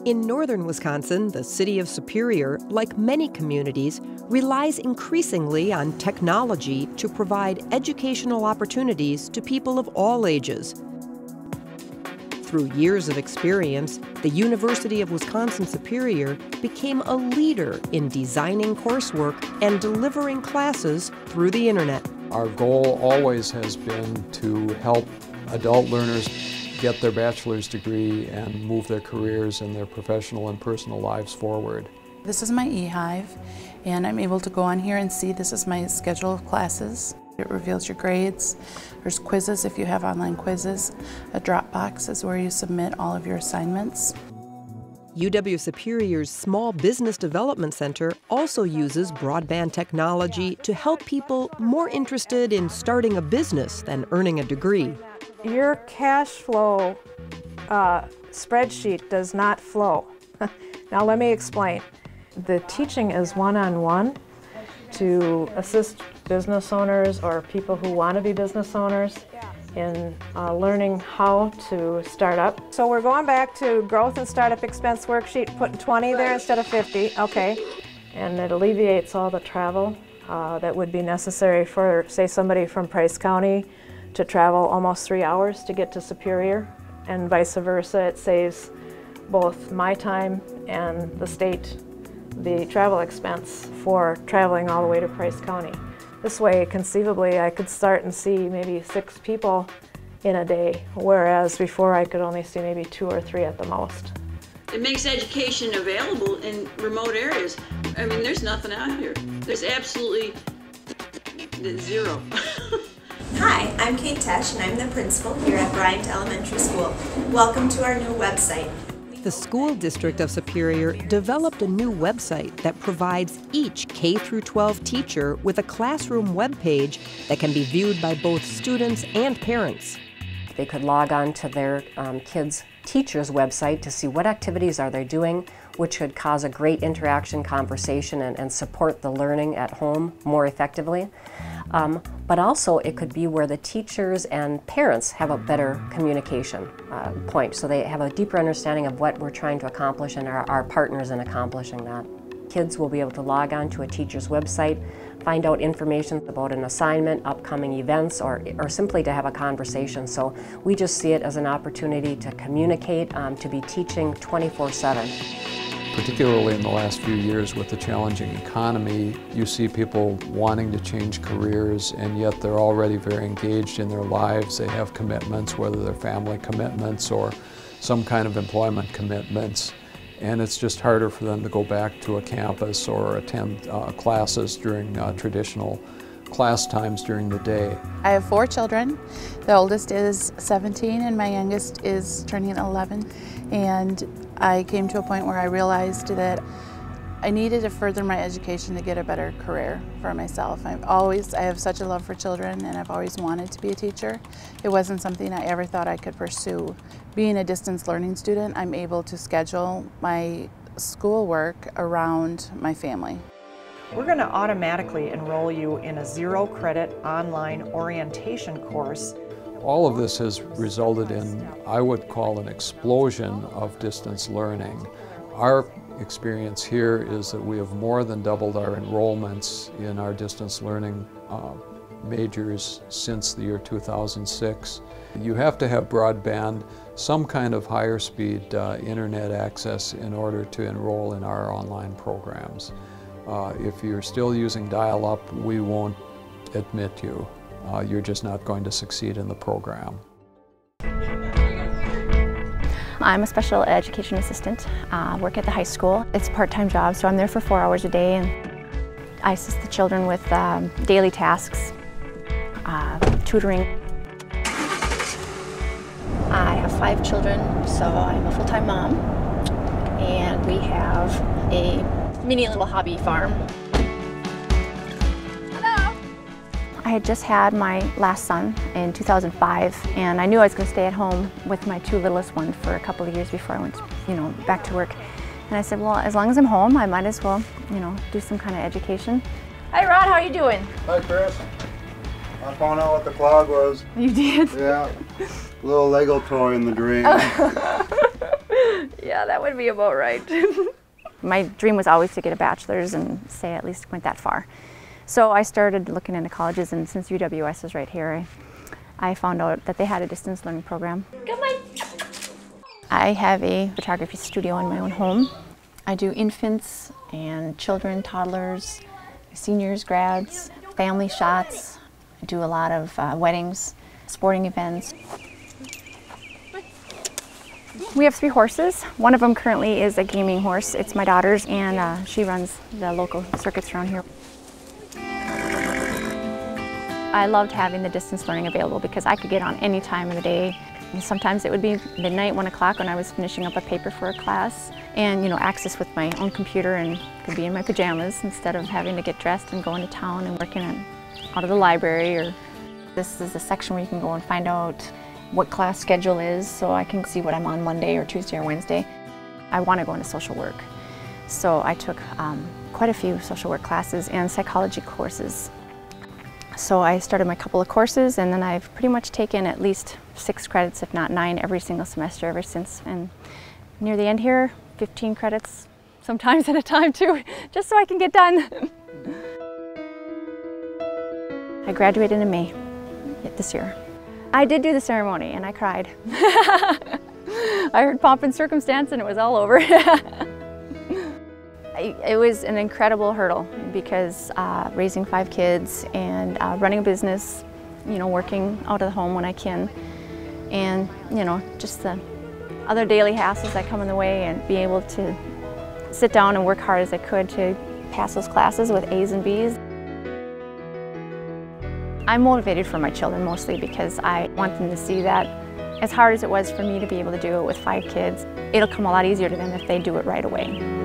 In northern Wisconsin, the city of Superior, like many communities, relies increasingly on technology to provide educational opportunities to people of all ages. Through years of experience, the University of Wisconsin-Superior became a leader in designing coursework and delivering classes through the internet. Our goal always has been to help adult learners get their bachelor's degree and move their careers and their professional and personal lives forward. This is my eHive, and I'm able to go on here and see this is my schedule of classes. It reveals your grades. There's quizzes if you have online quizzes. A Dropbox is where you submit all of your assignments. UW-Superior's Small Business Development Center also uses broadband technology to help people more interested in starting a business than earning a degree. Your cash flow spreadsheet does not flow. Now let me explain. The teaching is one-on-one to assist business owners or people who want to be business owners in learning how to start up. So we're going back to growth and startup expense worksheet, putting 20 there instead of 50, okay. And it alleviates all the travel that would be necessary for, say, somebody from Price County to travel almost 3 hours to get to Superior, and vice versa. It saves both my time and the state the travel expense for traveling all the way to Price County. This way, conceivably, I could start and see maybe 6 people in a day, whereas before I could only see maybe 2 or 3 at the most. It makes education available in remote areas. I mean, there's nothing out here. There's absolutely zero. Hi, I'm Kate Tesh, and I'm the principal here at Bryant Elementary School. Welcome to our new website. The school district of Superior developed a new website that provides each K-12 teacher with a classroom webpage that can be viewed by both students and parents. They could log on to their kids' teacher's website to see what activities are they doing, which could cause a great interaction, conversation, and support the learning at home more effectively. But also it could be where the teachers and parents have a better communication point, so they have a deeper understanding of what we're trying to accomplish and are our partners in accomplishing that. Kids will be able to log on to a teacher's website, find out information about an assignment, upcoming events, or simply to have a conversation. So we just see it as an opportunity to communicate, to be teaching 24/7. Particularly in the last few years with the challenging economy, you see people wanting to change careers, and yet they're already very engaged in their lives. They have commitments, whether they're family commitments or some kind of employment commitments, and it's just harder for them to go back to a campus or attend classes during traditional class times during the day. I have 4 children. The oldest is 17 and my youngest is turning 11. And I came to a point where I realized that I needed to further my education to get a better career for myself. I have such a love for children, and I've always wanted to be a teacher. It wasn't something I ever thought I could pursue. Being a distance learning student, I'm able to schedule my schoolwork around my family. We're going to automatically enroll you in a 0-credit online orientation course. All of this has resulted in, I would call, an explosion of distance learning. Our experience here is that we have more than doubled our enrollments in our distance learning majors since the year 2006. You have to have broadband, some kind of higher speed internet access in order to enroll in our online programs. If you're still using dial-up, we won't admit you. You're just not going to succeed in the program. I'm a special education assistant, work at the high school. It's a part-time job, so I'm there for 4 hours a day, and I assist the children with daily tasks, tutoring. I have 5 children, so I'm a full-time mom, and we have a mini little hobby farm. I had just had my last son in 2005, and I knew I was going to stay at home with my 2 littlest ones for a couple of years before I went, back to work. And I said, well, as long as I'm home, I might as well, do some kind of education. Hey, Rod, how are you doing? Hi, Chris. I found out what the cloud was. You did? Yeah. Little Lego toy in the dream. Yeah, that would be about right. My dream was always to get a bachelor's and say at least went that far. So I started looking into colleges, and since UWS is right here, I found out that they had a distance learning program. Come on. I have a photography studio in my own home. I do infants and children, toddlers, seniors, grads, family shots. I do a lot of weddings, sporting events. We have 3 horses. One of them currently is a gaming horse. It's my daughter's, and she runs the local circuits around here. I loved having the distance learning available because I could get on any time of the day. And sometimes it would be midnight, 1 o'clock when I was finishing up a paper for a class, and access with my own computer, and could be in my pajamas instead of having to get dressed and go into town and working out of the library. Or this is a section where you can go and find out what class schedule is, so I can see what I'm on Monday or Tuesday or Wednesday. I want to go into social work, so I took quite a few social work classes and psychology courses. So I started my couple of courses, and then I've pretty much taken at least 6 credits, if not 9, every single semester ever since. And near the end here, 15 credits, sometimes at a time too, just so I can get done. I graduated in May this year. I did do the ceremony, and I cried. I heard pomp and circumstance, and it was all over. It was an incredible hurdle because raising 5 kids and running a business, working out of the home when I can, and just the other daily hassles that come in the way, and be able to sit down and work hard as I could to pass those classes with A's and B's. I'm motivated for my children mostly because I want them to see that as hard as it was for me to be able to do it with 5 kids, it'll come a lot easier to them if they do it right away.